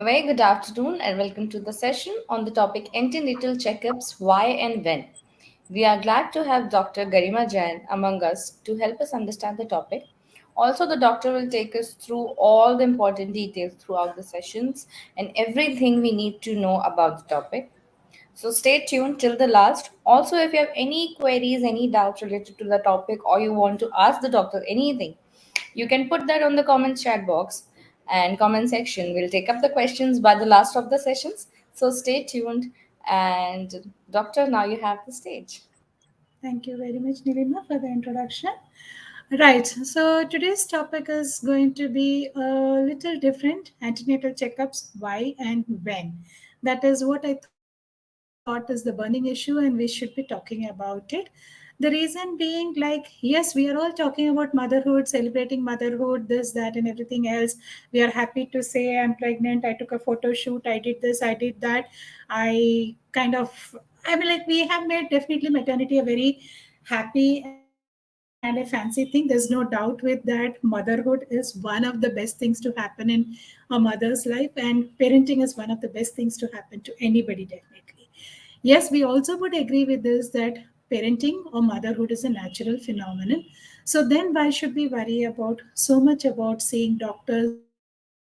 A very good afternoon and welcome to the session on the topic Antenatal Checkups Why and When. We are glad to have Dr. Garima Jain among us to help us understand the topic. Also, the doctor will take us through all the important details throughout the sessions and everything we need to know about the topic. So, stay tuned till the last. Also, if you have any queries, any doubts related to the topic, or you want to ask the doctor anything, you can put that on the comment chat box and comment section. We'll take up the questions by the last of the sessions. So stay tuned. And doctor, now you have the stage. Thank you very much, Nilima, for the introduction. Right, so today's topic is going to be a little different antenatal checkups, why and when. That is what I thought is the burning issue, and we should be talking about it. The reason being, like, yes, we are all talking about motherhood, celebrating motherhood, this, that, and everything else. We are happy to say, I'm pregnant, I took a photo shoot, I did this, I did that. I mean, like, we have made definitely maternity a very happy and a fancy thing. There's no doubt with that. Motherhood is one of the best things to happen in a mother's life, and parenting is one of the best things to happen to anybody, definitely. Yes, we also would agree with this that parenting or motherhood is a natural phenomenon. So then why should we worry about so much about seeing doctors,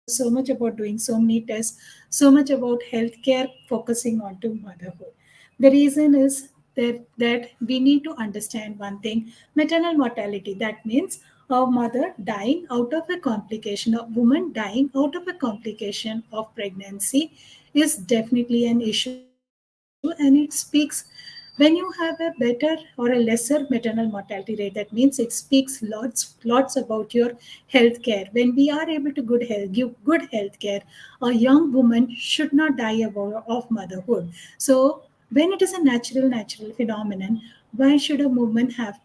so much about doing so many tests, so much about healthcare focusing onto motherhood? The reason is that we need to understand one thing: maternal mortality. That means a mother dying out of a complication, a woman dying out of a complication of pregnancy is definitely an issue, and it speaks when you have a better or a lesser maternal mortality rate. That means it speaks lots about your healthcare. When we are able to give good healthcare, a young woman should not die of motherhood. So when it is a natural phenomenon, why should a woman have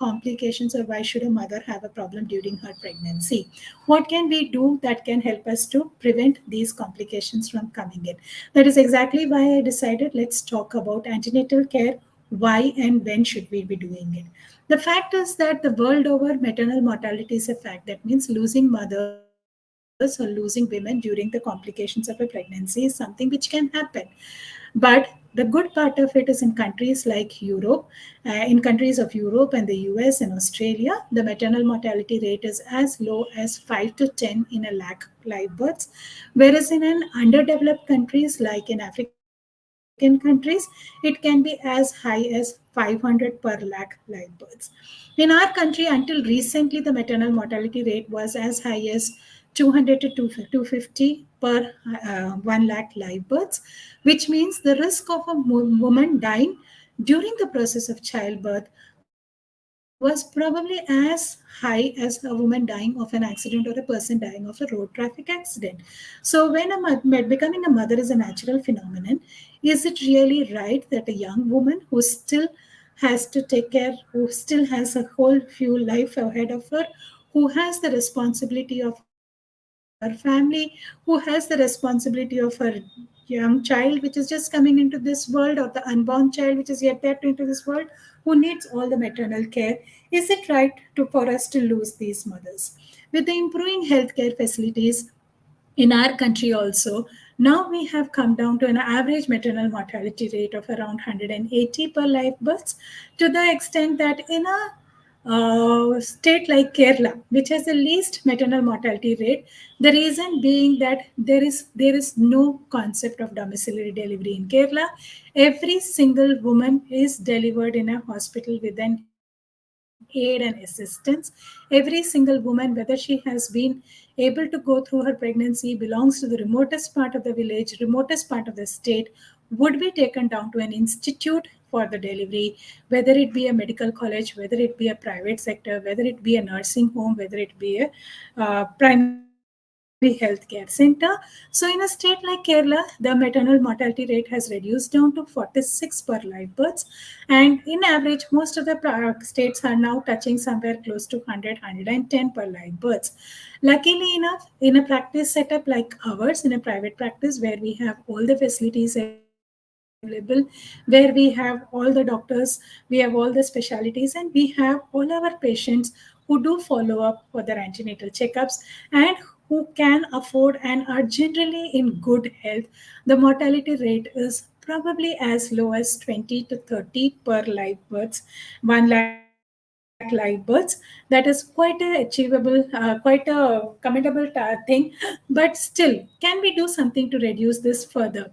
complications, or why should a mother have a problem during her pregnancy? What can we do that can help us to prevent these complications from coming in? That is exactly why I decided let's talk about antenatal care. Why and when should we be doing it? The fact is that the world over, maternal mortality is a fact. That means losing mothers or losing women during the complications of a pregnancy is something which can happen. But the good part of it is in countries like Europe, in countries of Europe and the US and Australia, the maternal mortality rate is as low as 5 to 10 in a lakh live births, whereas in an underdeveloped countries like in African countries, it can be as high as 500 per lakh live births. In our country, until recently, the maternal mortality rate was as high as 200 to 250 per 1 lakh live births, which means the risk of a woman dying during the process of childbirth was probably as high as a woman dying of an accident, or a person dying of a road traffic accident. So, when becoming a mother is a natural phenomenon, is it really right that a young woman who still has to take care, who still has a whole few life ahead of her, who has the responsibility of her family, who has the responsibility of her young child which is just coming into this world, or the unborn child which is yet there to into this world, who needs all the maternal care? Is it right for us to lose these mothers? With the improving healthcare facilities in our country also, now we have come down to an average maternal mortality rate of around 180 per live births, to the extent that in a state like Kerala, which has the least maternal mortality rate, the reason being that there is no concept of domiciliary delivery in Kerala. Every single woman is delivered in a hospital with an aid and assistance. Every single woman, whether she has been able to go through her pregnancy, belongs to the remotest part of the village, remotest part of the state, would be taken down to an institute for the delivery, whether it be a medical college, whether it be a private sector, whether it be a nursing home, whether it be a primary healthcare center. So, in a state like Kerala, the maternal mortality rate has reduced down to 46 per live births, and in average, most of the states are now touching somewhere close to 100 per live births. Luckily enough, in a practice setup like ours, in a private practice where we have all the facilities available, where we have all the doctors, we have all the specialities, and we have all our patients who do follow up for their antenatal checkups, and who can afford and are generally in good health, the mortality rate is probably as low as 20 to 30 per live births, 1 lakh live births. That is quite a achievable, quite a commendable thing. But still, can we do something to reduce this further?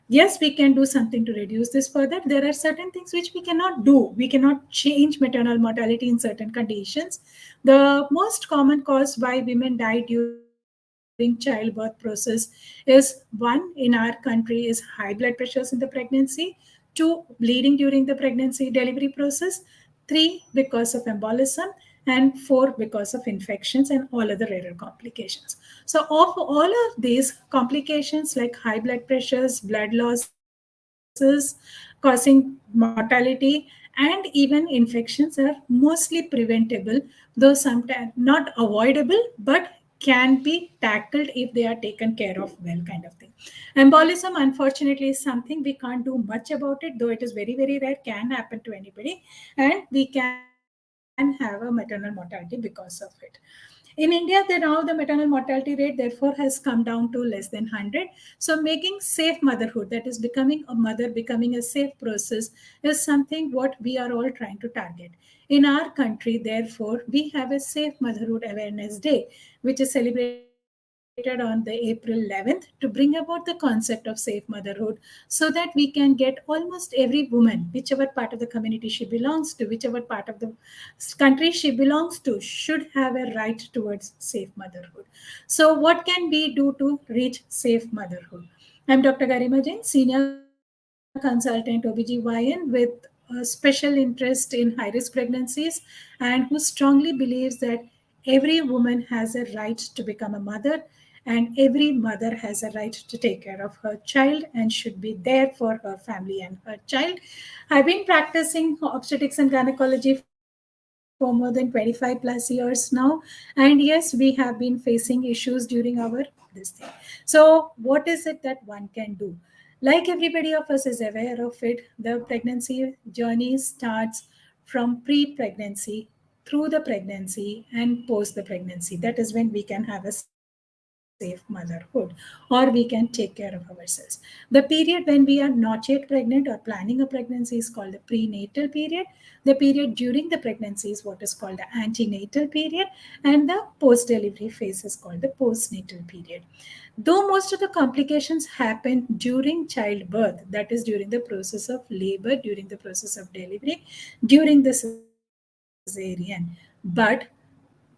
Yes, we can do something to reduce this further. There are certain things which we cannot do. We cannot change maternal mortality in certain conditions. The most common cause why women die during childbirth process is one, in our country, is high blood pressures in the pregnancy, two, bleeding during the pregnancy delivery process, three, because of embolism, and four, because of infections and all other rarer complications. So, of all of these complications like high blood pressures, blood losses, causing mortality, and even infections are mostly preventable, though sometimes not avoidable, but can be tackled if they are taken care of well, kind of thing. Embolism, unfortunately, is something we can't do much about it, though it is very, very rare, can happen to anybody, and we can have a maternal mortality because of it. In India, now the maternal mortality rate therefore has come down to less than 100. So making safe motherhood, that is becoming a mother, becoming a safe process, is something what we are all trying to target. In our country, therefore, we have a Safe Motherhood Awareness Day, which is celebrated on the April 11th to bring about the concept of safe motherhood so that we can get almost every woman, whichever part of the community she belongs to, whichever part of the country she belongs to, should have a right towards safe motherhood. So, what can we do to reach safe motherhood? I'm Dr. Garima Jain, Senior Consultant OBGYN with a special interest in high risk pregnancies, and who strongly believes that every woman has a right to become a mother, and every mother has a right to take care of her child and should be there for her family and her child. I've been practicing obstetrics and gynecology for more than 25 plus years now, and yes, we have been facing issues during our this thing. So, what is it that one can do? Like everybody of us is aware of it, the pregnancy journey starts from pre-pregnancy, through the pregnancy, and post the pregnancy. That is when we can have a safe motherhood, or we can take care of ourselves. The period when we are not yet pregnant or planning a pregnancy is called the prenatal period. The period during the pregnancy is what is called the antenatal period, and the post-delivery phase is called the postnatal period. Though most of the complications happen during childbirth, that is during the process of labor, during the process of delivery, during the cesarean, but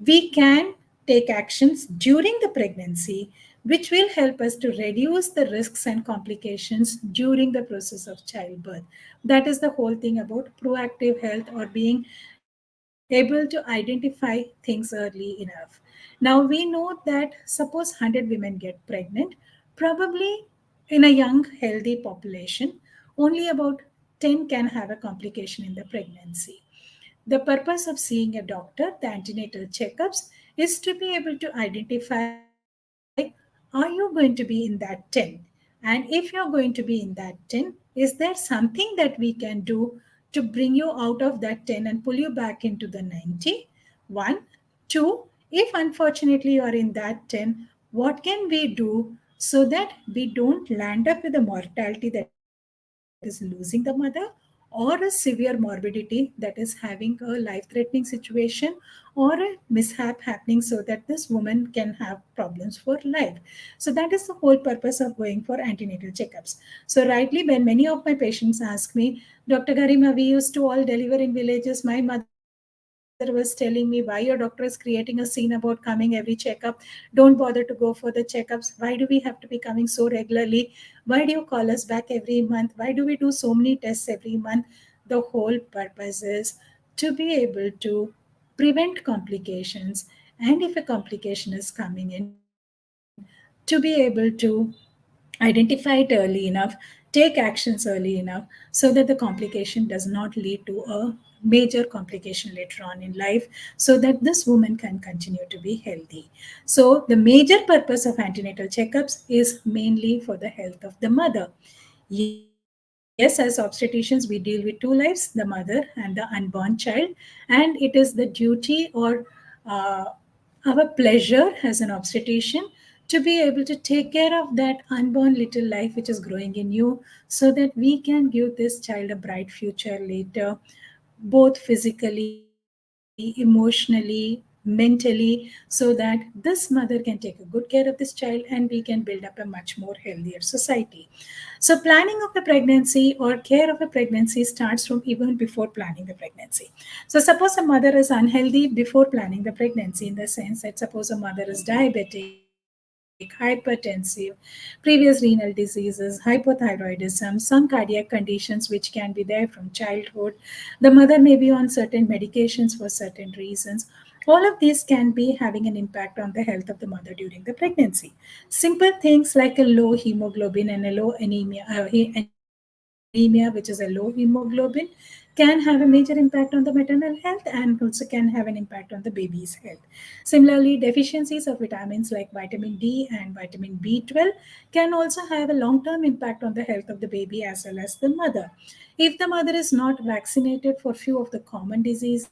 we can take actions during the pregnancy which will help us to reduce the risks and complications during the process of childbirth. That is the whole thing about proactive health, or being able to identify things early enough. Now we know that suppose 100 women get pregnant, probably in a young healthy population, only about 10 can have a complication in the pregnancy. The purpose of seeing a doctor, the antenatal checkups, is to be able to identify, are you going to be in that 10? And if you're going to be in that 10, is there something that we can do to bring you out of that 10 and pull you back into the 90? One. Two, if unfortunately you are in that 10, what can we do so that we don't land up with a mortality that is losing the mother, or a severe morbidity that is having a life threatening situation, or a mishap happening so that this woman can have problems for life. So, that is the whole purpose of going for antenatal checkups. So, rightly, when many of my patients ask me, Dr. Garima, we used to all deliver in villages. My mother was telling me, why your doctor is creating a scene about coming every checkup? Don't bother to go for the checkups. Why do we have to be coming so regularly? Why do you call us back every month? Why do we do so many tests every month? The whole purpose is to be able to prevent complications, and if a complication is coming in, to be able to identify it early enough, take actions early enough so that the complication does not lead to a major complication later on in life, so that this woman can continue to be healthy. So, the major purpose of antenatal checkups is mainly for the health of the mother. Yes, as obstetricians, we deal with two lives, the mother and the unborn child, and it is the duty or uh, our our pleasure as an obstetrician to be able to take care of that unborn little life which is growing in you so that we can give this child a bright future later, both physically, emotionally, mentally, so that this mother can take a good care of this child and we can build up a much more healthier society. So, planning of the pregnancy or care of a pregnancy starts from even before planning the pregnancy. So, suppose a mother is unhealthy before planning the pregnancy, in the sense that suppose a mother is diabetic, hypertensive, previous renal diseases, hypothyroidism, some cardiac conditions which can be there from childhood. The mother may be on certain medications for certain reasons. All of these can be having an impact on the health of the mother during the pregnancy. Simple things like a low hemoglobin and a low anemia, which is a low hemoglobin, can have a major impact on the maternal health and also can have an impact on the baby's health. Similarly, deficiencies of vitamins like vitamin D and vitamin B12 can also have a long term impact on the health of the baby as well as the mother. If the mother is not vaccinated for few of the common diseases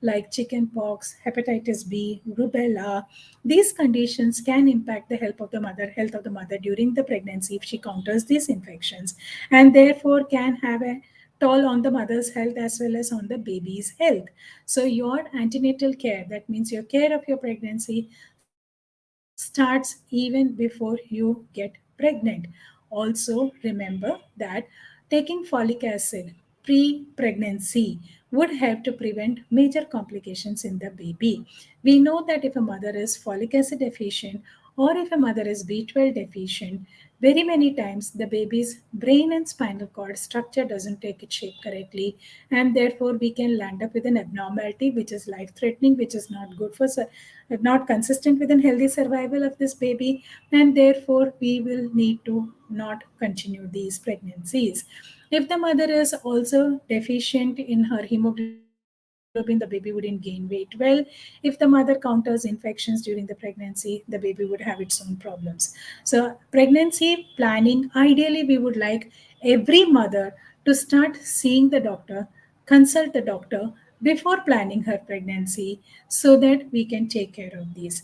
like chickenpox, hepatitis B, rubella, these conditions can impact the health of the mother during the pregnancy if she counters these infections, and therefore can have a toll on the mother's health as well as on the baby's health. So your antenatal care, that means your care of your pregnancy, starts even before you get pregnant. Also remember that taking folic acid pre-pregnancy would help to prevent major complications in the baby. We know that if a mother is folic acid deficient or if a mother is B12 deficient, very many times the baby's brain and spinal cord structure doesn't take its shape correctly, and therefore we can land up with an abnormality which is life threatening, which is not good for not consistent with a healthy survival of this baby, and therefore we will need to not continue these pregnancies. If the mother is also deficient in her hemoglobin, the baby wouldn't gain weight well. If the mother counters infections during the pregnancy, the baby would have its own problems. So, pregnancy planning, ideally, we would like every mother to start seeing the doctor, consult the doctor before planning her pregnancy so that we can take care of these.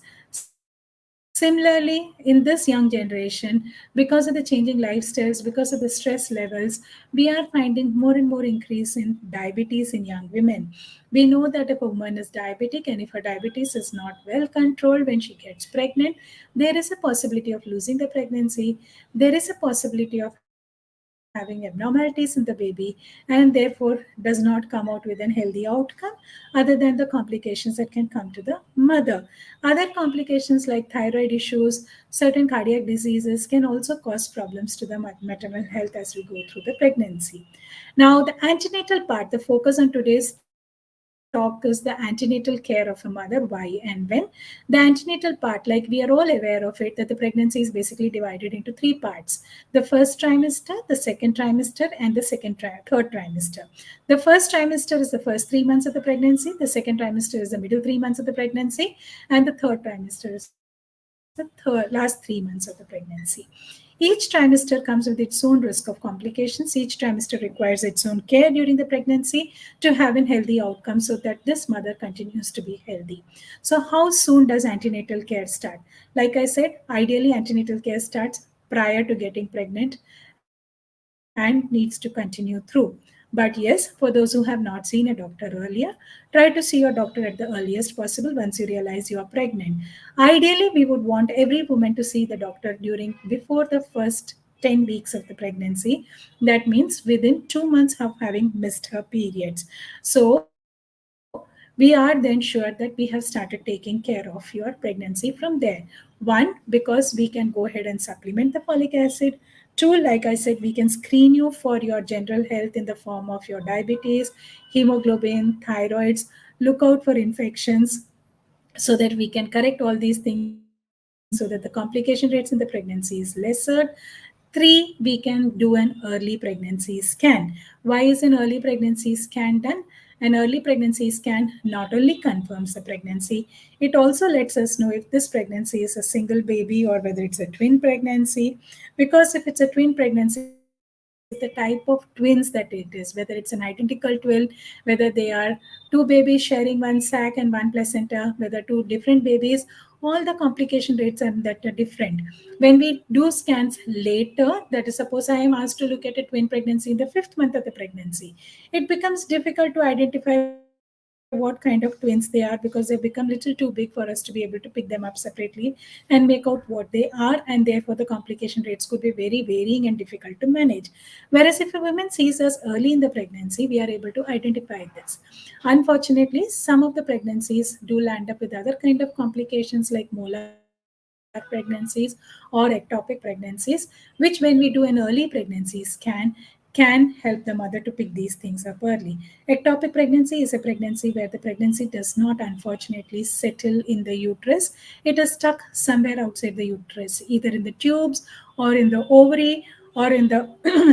Similarly, in this young generation, because of the changing lifestyles, because of the stress levels, we are finding more and more increase in diabetes in young women. We know that if a woman is diabetic and if her diabetes is not well controlled when she gets pregnant, there is a possibility of losing the pregnancy. There is a possibility of having abnormalities in the baby and therefore does not come out with a healthy outcome other than the complications that can come to the mother. Other complications like thyroid issues, certain cardiac diseases can also cause problems to the maternal health as we go through the pregnancy. Now, the antenatal part, the focus on today's talk is the antenatal care of a mother, why and when. The antenatal part, like we are all aware of it, that the pregnancy is basically divided into three parts: the first trimester, the second trimester, and the third trimester. The first trimester is the first 3 months of the pregnancy, the second trimester is the middle 3 months of the pregnancy, and the third trimester is the last 3 months of the pregnancy. Each trimester comes with its own risk of complications. Each trimester requires its own care during the pregnancy to have a healthy outcome so that this mother continues to be healthy. So, how soon does antenatal care start? Like I said, ideally, antenatal care starts prior to getting pregnant and needs to continue through. But yes, for those who have not seen a doctor earlier, try to see your doctor at the earliest possible once you realize you are pregnant. Ideally, we would want every woman to see the doctor before the first 10 weeks of the pregnancy. That means within 2 months of having missed her periods. So we are then sure that we have started taking care of your pregnancy from there. One, because we can go ahead and supplement the folic acid. Two, like I said, we can screen you for your general health in the form of your diabetes, hemoglobin, thyroids, look out for infections so that we can correct all these things so that the complication rates in the pregnancy is lesser. Three, we can do an early pregnancy scan. Why is an early pregnancy scan done? An early pregnancy scan not only confirms the pregnancy, it also lets us know if this pregnancy is a single baby or whether it's a twin pregnancy. Because if it's a twin pregnancy, we can avoid the type of twins that it is, whether it's an identical twin, whether they are two babies sharing one sac and one placenta, whether two different babies, all the complication rates are that are different. When we do scans later, that is, suppose I am asked to look at a twin pregnancy in the fifth month of the pregnancy, it becomes difficult to identify what kind of twins they are because they become little too big for us to be able to pick them up separately and make out what they are, and therefore the complication rates could be very varying and difficult to manage. Whereas if a woman sees us early in the pregnancy, we are able to identify this. Unfortunately, some of the pregnancies do land up with other kind of complications like molar pregnancies or ectopic pregnancies, which when we do an early pregnancy can help the mother to pick these things up early. Ectopic pregnancy is a pregnancy where the pregnancy does not unfortunately settle in the uterus. It is stuck somewhere outside the uterus, either in the tubes or in the ovary or in the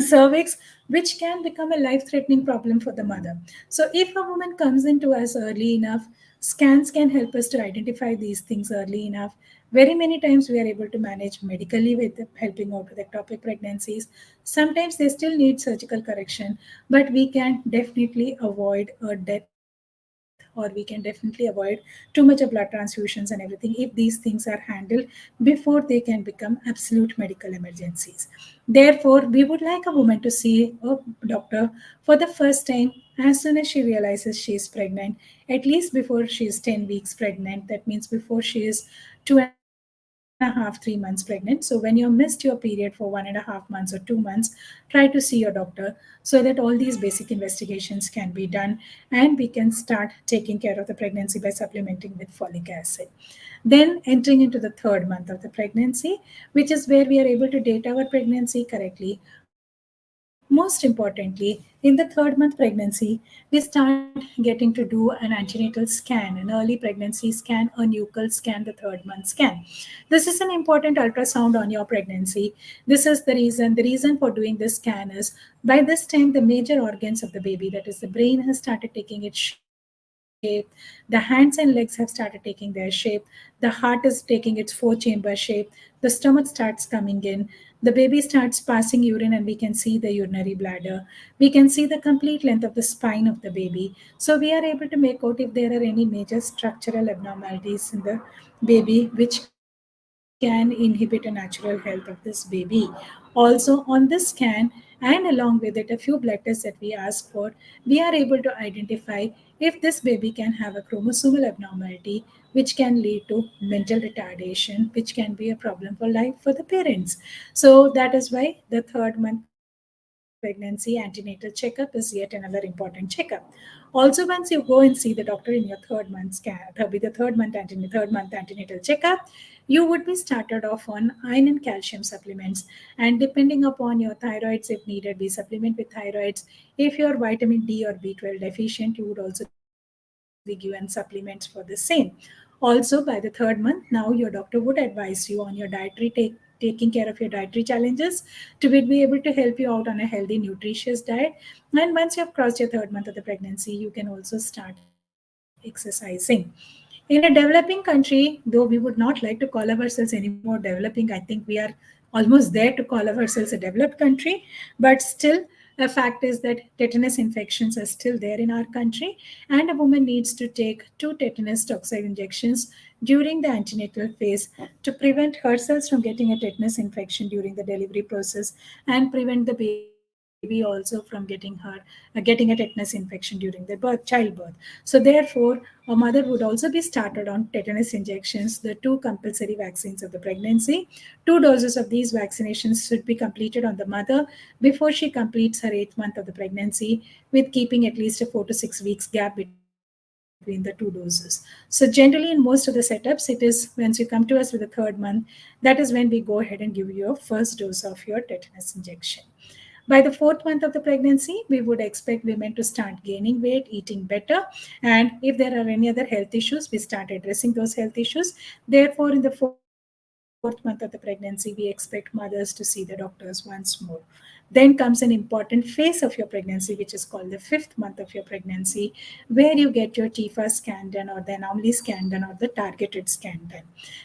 cervix, which can become a life threatening problem for the mother. So, if a woman comes into us early enough, scans can help us to identify these things early enough. Very many times we are able to manage medically with helping out with ectopic pregnancies. Sometimes they still need surgical correction, but we can definitely avoid a death, or we can definitely avoid too much of blood transfusions and everything if these things are handled before they can become absolute medical emergencies. Therefore, we would like a woman to see a doctor for the first time as soon as she realizes she is pregnant, at least before she is 10 weeks pregnant. That means before she is 2.5, 3 months pregnant. So when you missed your period for 1.5 months or 2 months, try to see your doctor so that all these basic investigations can be done and we can start taking care of the pregnancy by supplementing with folic acid. Then entering into the third month of the pregnancy, which is where we are able to date our pregnancy correctly. Most importantly, in the third month pregnancy, we start getting to do an antenatal scan, an early pregnancy scan, a nuchal scan, the third month scan. This is an important ultrasound on your pregnancy. This is the reason for doing this scan is by this time the major organs of the baby, that is the brain, has started taking its shape, the hands and legs have started taking their shape, the heart is taking its four-chamber shape, the stomach starts coming in, the baby starts passing urine, and we can see the urinary bladder. We can see the complete length of the spine of the baby. So we are able to make out if there are any major structural abnormalities in the baby which can inhibit a natural health of this baby. Also, on this scan, and along with it, a few blood tests that we ask for, we are able to identify if this baby can have a chromosomal abnormality, which can lead to mental retardation, which can be a problem for life for the parents. So that is why the third month pregnancy antenatal checkup is yet another important checkup. Also, once you go and see the doctor in your third month scan, that'll be the third month antenatal checkup, you would be started off on iron and calcium supplements. And depending upon your thyroids, if needed, we supplement with thyroids. If you're vitamin D or B12 deficient, you would also be given supplements for the same. Also, by the third month, now your doctor would advise you on your taking care of your dietary challenges to be able to help you out on a healthy, nutritious diet. And once you have crossed your third month of the pregnancy, you can also start exercising. In a developing country, though we would not like to call ourselves any more developing, I think we are almost there to call ourselves a developed country, but still, a fact is that tetanus infections are still there in our country, and a woman needs to take 2 tetanus toxoid injections during the antenatal phase to prevent herself from getting a tetanus infection during the delivery process and prevent the baby also from getting a tetanus infection during the childbirth. So therefore, a mother would also be started on tetanus injections, the 2 compulsory vaccines of the pregnancy. 2 doses of these vaccinations should be completed on the mother before she completes her 8th month of the pregnancy, with keeping at least a 4 to 6 weeks gap between the 2 doses. So generally, in most of the setups, it is once you come to us with the third month, that is when we go ahead and give you a first dose of your tetanus injection. By the 4th month of the pregnancy, we would expect women to start gaining weight, eating better, and if there are any other health issues, we start addressing those health issues. Therefore, in the 4th month, we would 4th month of the pregnancy, we expect mothers to see the doctors once more. Then comes an important phase of your pregnancy, which is called the 5th month of your pregnancy, where you get your TIFA scan done or the anomaly scan done or the targeted scan done.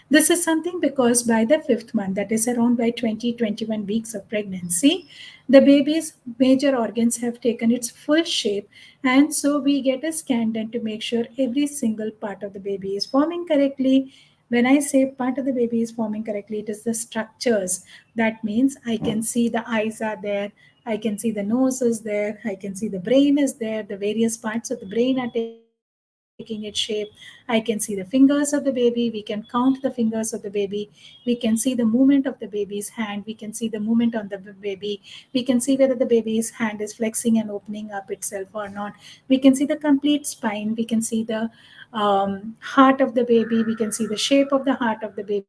This is something because by the 5th month, that is around by 20-21 weeks of pregnancy, the baby's major organs have taken its full shape, and so we get a scan done to make sure every single part of the baby is forming correctly. When I say part of the baby is forming correctly, it is the structures. That means I can see the eyes are there, I can see the nose is there, I can see the brain is there, the various parts of the brain are taking its shape. I can see the fingers of the baby, we can count the fingers of the baby, we can see the movement of the baby's hand, we can see the movement on the baby, we can see whether the baby's hand is flexing and opening up itself or not. We can see the complete spine, we can see the heart of the baby, we can see the shape of the heart of the baby,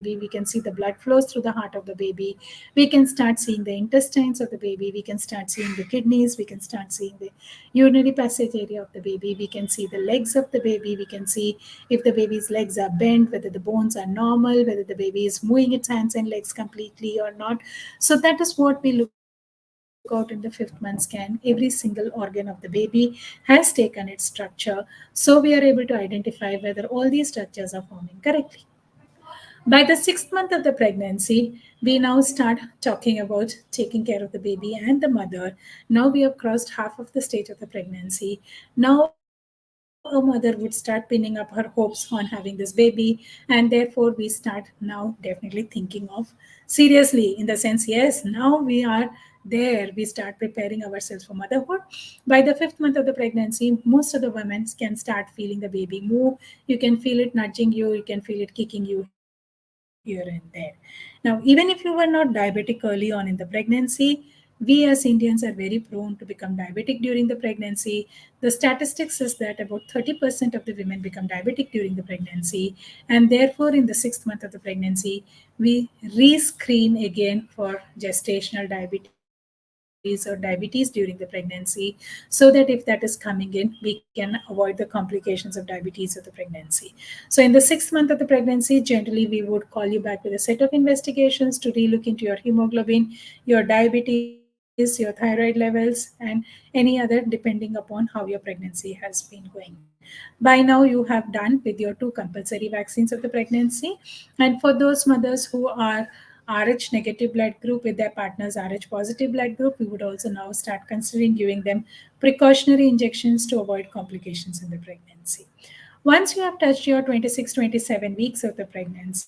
we can see the blood flows through the heart of the baby, we can start seeing the intestines of the baby, we can start seeing the kidneys, we can start seeing the urinary passage area of the baby, we can see the legs of the baby, we can see if the baby's legs are bent, whether the bones are normal, whether the baby is moving its hands and legs completely or not. So that is what we look out in the 5th month scan. Every single organ of the baby has taken its structure, so we are able to identify whether all these structures are forming correctly. By the 6th month of the pregnancy, we now start talking about taking care of the baby and the mother. Now we have crossed half of the stage of the pregnancy. Now a mother would start pinning up her hopes on having this baby, and therefore we start now definitely thinking of seriously, in the sense, yes, now we are there. We start preparing ourselves for motherhood. By the 5th month of the pregnancy, most of the women can start feeling the baby move. You can feel it nudging you, you can feel it kicking you here and there. Now, even if you were not diabetic early on in the pregnancy, we as Indians are very prone to become diabetic during the pregnancy. The statistics is that about 30% of the women become diabetic during the pregnancy, and therefore, in the 6th month of the pregnancy, we re-screen again for gestational diabetes or diabetes during the pregnancy, so that if that is coming in, we can avoid the complications of diabetes of the pregnancy. So in the 6th month of the pregnancy, generally we would call you back with a set of investigations to relook into your hemoglobin, your diabetes, your thyroid levels, and any other depending upon how your pregnancy has been going. By now, you have done with your 2 compulsory vaccines of the pregnancy. And for those mothers who are Rh negative blood group with their partner's Rh positive blood group, we would also now start considering giving them precautionary injections to avoid complications in the pregnancy. Once you have touched your 26, 27 weeks of the pregnancy,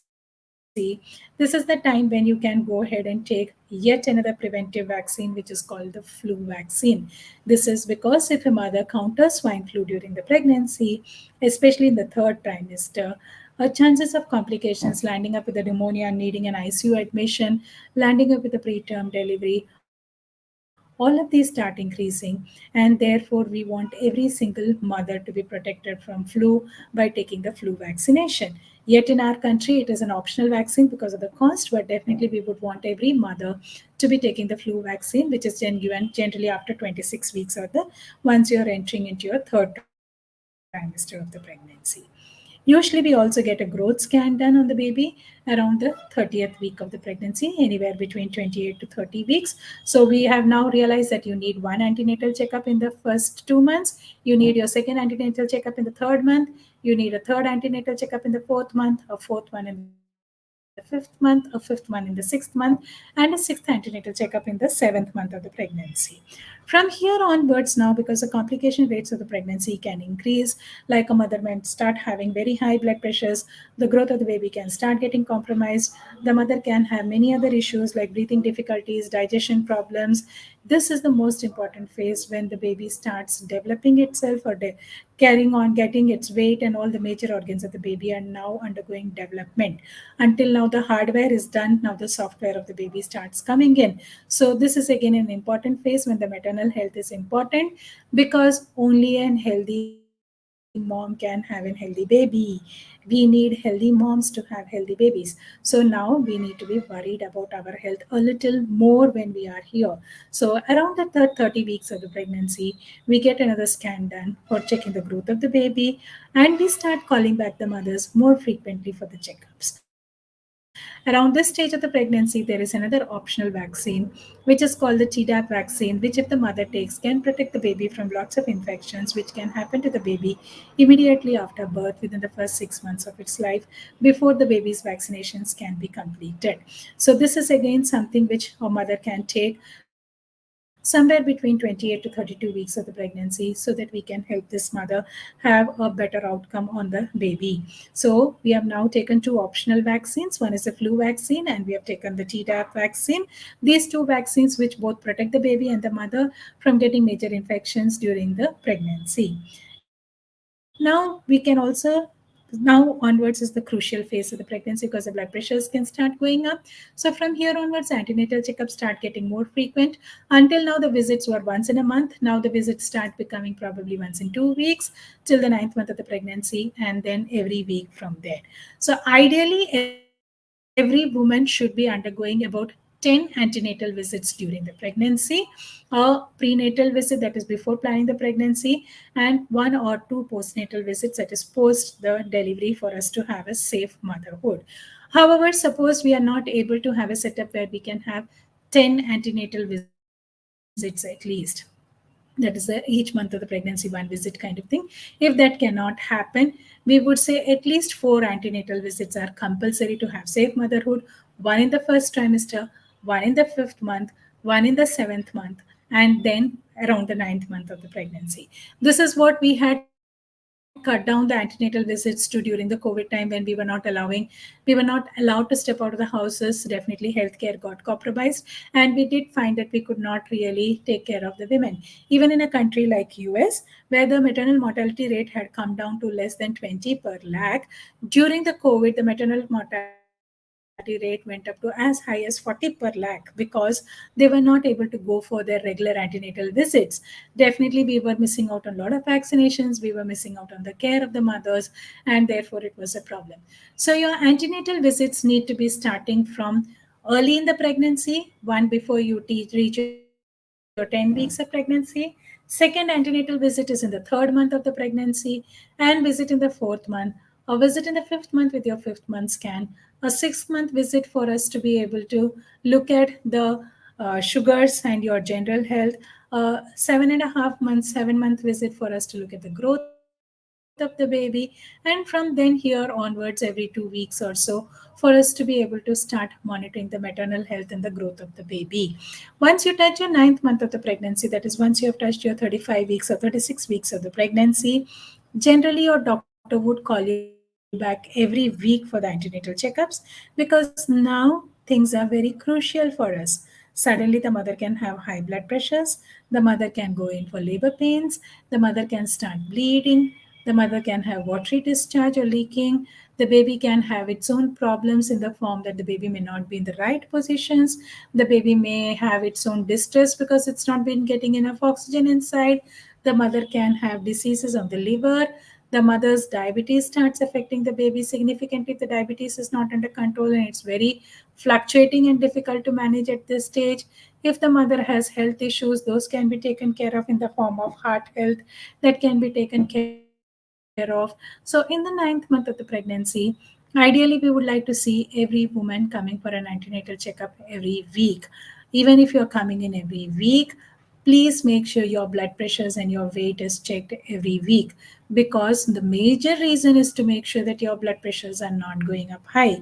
this is the time when you can go ahead and take yet another preventive vaccine, which is called the flu vaccine. This is because if a mother counters swine flu during the pregnancy, especially in the 3rd trimester, chances of complications, landing up with a pneumonia, needing an ICU admission, landing up with a preterm delivery, all of these start increasing. And therefore, we want every single mother to be protected from flu by taking the flu vaccination. Yet in our country, it is an optional vaccine because of the cost, but definitely we would want every mother to be taking the flu vaccine, which is then given generally after 26 weeks or once you're entering into your 3rd trimester of the pregnancy. Usually, we also get a growth scan done on the baby around the 30th week of the pregnancy, anywhere between 28 to 30 weeks. So, we have now realized that you need one antenatal checkup in the first 2 months, you need your second antenatal checkup in the 3rd month, you need a third antenatal checkup in the 4th month, a 4th one in the 5th month, a 5th one in the 6th month, and a 6th antenatal checkup in the 7th month of the pregnancy. From here onwards, now, because the complication rates of the pregnancy can increase, like a mother might start having very high blood pressures, the growth of the baby can start getting compromised, the mother can have many other issues like breathing difficulties, digestion problems. This is the most important phase when the baby starts developing itself or carrying on, getting its weight, and all the major organs of the baby are now undergoing development. Until now, the hardware is done, now the software of the baby starts coming in. So, this is again an important phase when the maternal health is important because only a healthy mom can have a healthy baby. We need healthy moms to have healthy babies. So, now we need to be worried about our health a little more when we are here. So, around the 30 weeks of the pregnancy, we get another scan done for checking the growth of the baby, and we start calling back the mothers more frequently for the checkups. Around this stage of the pregnancy, there is another optional vaccine, which is called the Tdap vaccine, which, if the mother takes, can protect the baby from lots of infections, which can happen to the baby immediately after birth within the first 6 months of its life before the baby's vaccinations can be completed. So, this is again something which a mother can take somewhere between 28 to 32 weeks of the pregnancy so that we can help this mother have a better outcome on the baby. So we have now taken two optional vaccines. One is the flu vaccine and we have taken the Tdap vaccine. These two vaccines which both protect the baby and the mother from getting major infections during the pregnancy. Now we can also now onwards is the crucial phase of the pregnancy because the blood pressures can start going up. So from here onwards, antenatal checkups start getting more frequent. Until now, the visits were once in a month. Now the visits start becoming probably once in 2 weeks till the ninth month of the pregnancy, and then every week from there. So ideally, every woman should be undergoing about 10 antenatal visits during the pregnancy, a prenatal visit, that is before planning the pregnancy, and one or two postnatal visits, that is post the delivery, for us to have a safe motherhood. However, suppose we are not able to have a setup where we can have 10 antenatal visits at least, that is each month of the pregnancy one visit kind of thing. If that cannot happen, we would say at least 4 antenatal visits are compulsory to have safe motherhood: one in the first trimester, one in the fifth month, one in the seventh month, and then around the ninth month of the pregnancy. This is what we had cut down the antenatal visits to during the COVID time, when we were not allowed to step out of the houses. Definitely healthcare got compromised, and we did find that we could not really take care of the women. Even in a country like US, where the maternal mortality rate had come down to less than 20 per lakh, during the COVID, the maternal mortality rate went up to as high as 40 per lakh because they were not able to go for their regular antenatal visits. Definitely, we were missing out on a lot of vaccinations, we were missing out on the care of the mothers, and therefore it was a problem. So, your antenatal visits need to be starting from early in the pregnancy, one before you reach your 10 weeks of pregnancy. Second antenatal visit is in the third month of the pregnancy, and visit in the fourth month. A visit in the fifth month with your fifth month scan. A 6 month visit for us to be able to look at the sugars and your general health. 7.5 months, 7 month visit for us to look at the growth of the baby. And from then here onwards, every 2 weeks or so, for us to be able to start monitoring the maternal health and the growth of the baby. Once you touch your ninth month of the pregnancy, that is, once you have touched your 35 weeks or 36 weeks of the pregnancy, generally your doctor would call you back every week for the antenatal checkups, because now things are very crucial for us. Suddenly, the mother can have high blood pressures, the mother can go in for labor pains, the mother can start bleeding, the mother can have watery discharge or leaking, the baby can have its own problems in the form that the baby may not be in the right positions, the baby may have its own distress because it's not been getting enough oxygen inside, the mother can have diseases of the liver, the mother's diabetes starts affecting the baby significantly if the diabetes is not under control, and it's very fluctuating and difficult to manage at this stage. If the mother has health issues, those can be taken care of in the form of heart health, that can be taken care of. So in the ninth month of the pregnancy, ideally we would like to see every woman coming for an antenatal checkup every week. Even if you're coming in every week, please make sure your blood pressures and your weight is checked every week, because the major reason is to make sure that your blood pressures are not going up high.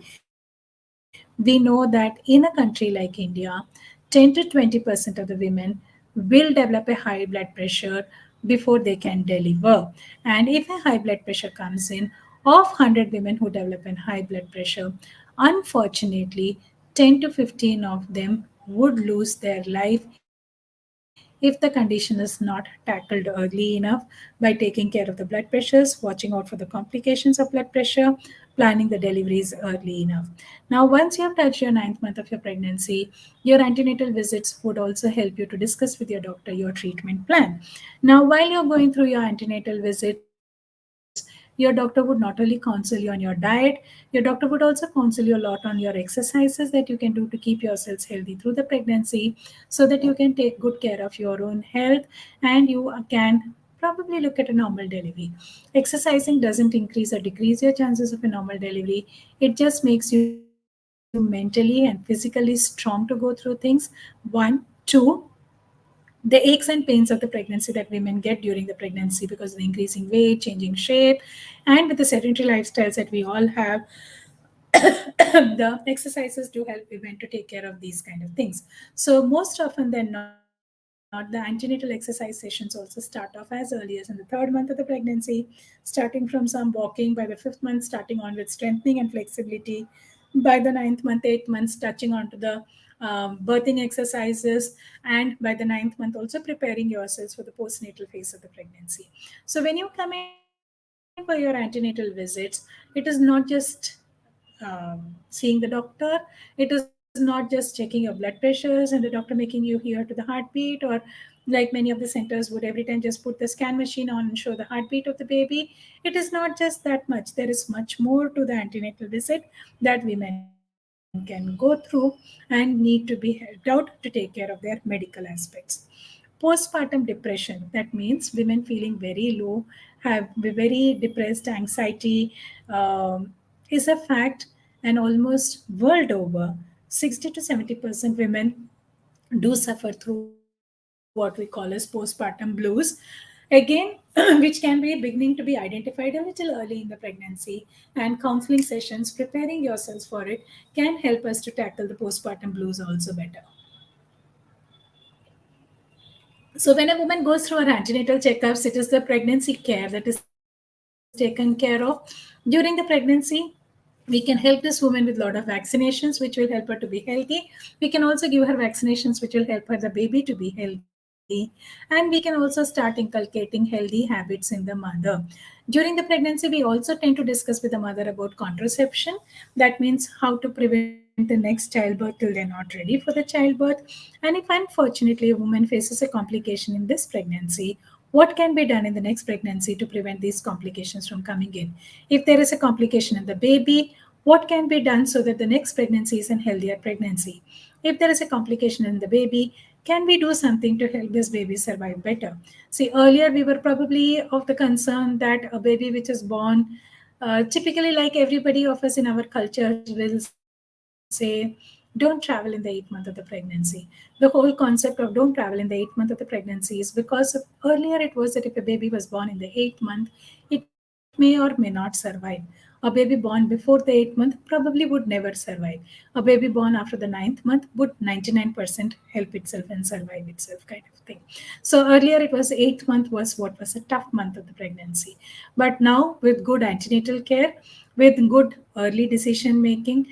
We know that in a country like India, 10 to 20% of the women will develop a high blood pressure before they can deliver. And if a high blood pressure comes in, of 100 women who develop a high blood pressure, unfortunately, 10 to 15 of them would lose their life if the condition is not tackled early enough by taking care of the blood pressures, watching out for the complications of blood pressure, planning the deliveries early enough. Now, once you have touched your ninth month of your pregnancy, your antenatal visits would also help you to discuss with your doctor your treatment plan. Now, while you're going through your antenatal visits, your doctor would not only counsel you on your diet, your doctor would also counsel you a lot on your exercises that you can do to keep yourselves healthy through the pregnancy so that you can take good care of your own health and you can probably look at a normal delivery. Exercising doesn't increase or decrease your chances of a normal delivery, it just makes you healthier, it just makes you more fit, mentally and physically strong to go through things. One, two, the aches and pains of the pregnancy that women get during the pregnancy because of the increasing weight, changing shape, and with the sedentary lifestyles that we all have, the exercises do help women to take care of these kind of things. So most often than not, the antenatal exercise sessions also start off as early as in the third month of the pregnancy, starting from some walking, by the fifth month starting on with strengthening and flexibility, by the ninth month, 8 months touching onto the birthing exercises, and by the ninth month also preparing yourselves for the postnatal phase of the pregnancy. So when you come in for your antenatal visits, it is not just seeing the doctor. It is not just checking your blood pressures and the doctor making you hear to the heartbeat, or like many of the centers would every time just put the scan machine on and show the heartbeat of the baby. It is not just that much. There is much more to the antenatal visit that women can go through and need to be helped out to take care of their medical aspects. Postpartum depression, that means women feeling very low, have very depressed anxiety, is a fact, and almost world over 60 to 70% women do suffer through what we call as postpartum blues, again, which can be beginning to be identified a little early in the pregnancy, and counseling sessions preparing yourselves for it can help us to tackle the postpartum blues also better. So when a woman goes through her antenatal checkups, it is the pregnancy care that is taken care of. During the pregnancy, we can help this woman with a lot of vaccinations, which will help her to be healthy. We can also give her vaccinations, which will help her the baby to be healthy. And we can also start inculcating healthy habits in the mother. During the pregnancy, we also tend to discuss with the mother about contraception. That means how to prevent the next childbirth till they're not ready for the childbirth. And if unfortunately a woman faces a complication in this pregnancy, what can be done in the next pregnancy to prevent these complications from coming in? If there is a complication in the baby, what can be done so that the next pregnancy is a healthier pregnancy? If there is a complication in the baby, can we do something to help this baby survive better? See, earlier we were probably of the concern that a baby which is born, typically like everybody of us in our cultures will say, don't travel in the 8th month of the pregnancy. The whole concept of don't travel in the 8th month of the pregnancy is because earlier it was that if a baby was born in the 8th month, it may or may not survive. A baby born before the 8th month probably would never survive. A baby born after the ninth month would 99% help itself and survive itself, kind of thing. So earlier it was 8th month was what was a tough month of the pregnancy. But now with good antenatal care, with good early decision making,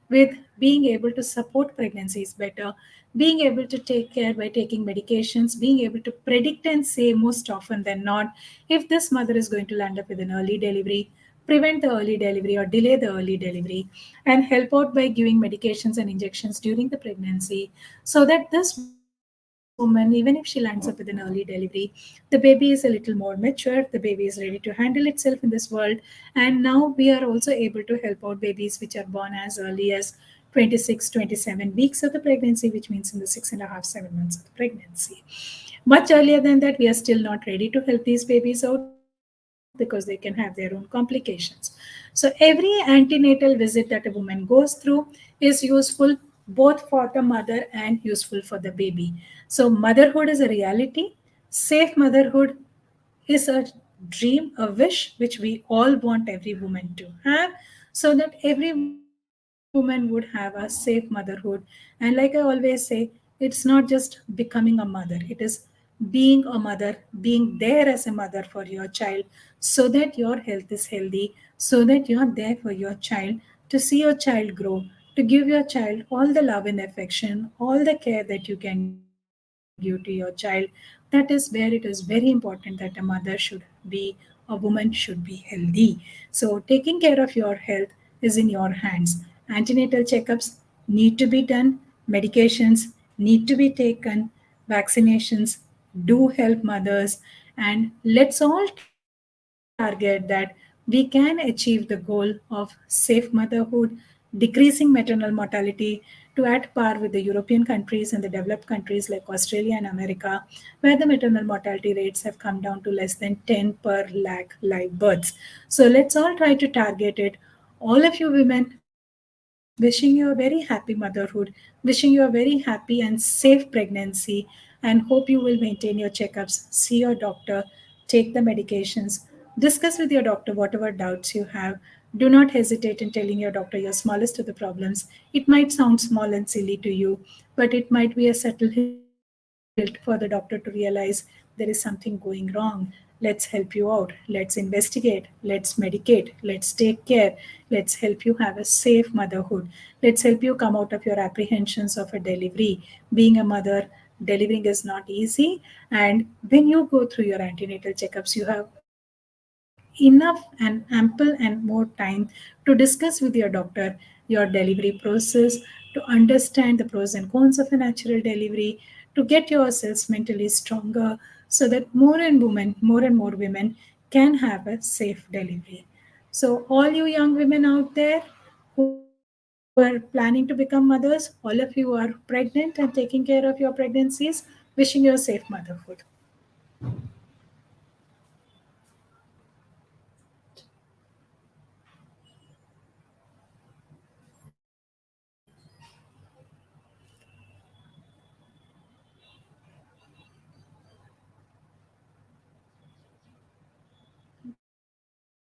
with being able to support pregnancies better, being able to take care by taking medications, being able to predict and say most often than not if this mother is going to land up with an early delivery, prevent the early delivery or delay the early delivery, and help out by giving medications and injections during the pregnancy, so that this woman, even if she lands up with an early delivery, the baby is a little more mature, the baby is ready to handle itself in this world. And now we are also able to help out babies which are born as early as 26, 27 weeks of the pregnancy, which means in the 6.5, 7 months of the pregnancy. Much earlier than that, we are still not ready to help these babies out because they can have their own complications. So every antenatal visit that a woman goes through is useful both for the mother and useful for the baby. So motherhood is a reality. Safe motherhood is a dream, a wish which we all want every woman to have, so that every woman would have a safe motherhood. And like I always say, it's not just becoming a mother, it is being a mother, being there as a mother for your child, so that your health is healthy, so that you're there for your child, to see your child grow, to give your child all the love and affection, all the care that you can give to your child. That is where it is very important that a mother should be, a woman should be healthy. So taking care of your health is in your hands. Antenatal checkups need to be done, medications need to be taken, vaccinations do help mothers, and let's all target that we can achieve the goal of safe motherhood, decreasing maternal mortality to at par with the European countries and the developed countries like Australia and America, where the maternal mortality rates have come down to less than 10 per lakh live births. So let's all try to target it. All of you women, please take care of yourself. Wishing you a very happy motherhood, wishing you a very happy and safe pregnancy, and hope you will maintain your checkups, see your doctor, take the medications, discuss with your doctor whatever doubts you have. Do not hesitate in telling your doctor your smallest of the problems. It might sound small and silly to you, but it might be a subtle hint for the doctor to realize there is something going wrong. Let's help you out. Let's investigate. Let's medicate. Let's take care. Let's help you have a safe motherhood. Let's help you come out of your apprehensions of a delivery. Being a mother, delivering is not easy. And when you go through your antenatal checkups, you have enough and ample and more time to discuss with your doctor your delivery process, to understand the pros and cons of a natural delivery, to get yourselves mentally stronger so that more and more women can have a safe delivery. So, all you young women out there who are planning to become mothers, all of you are pregnant and taking care of your pregnancies, wishing you a safe motherhood.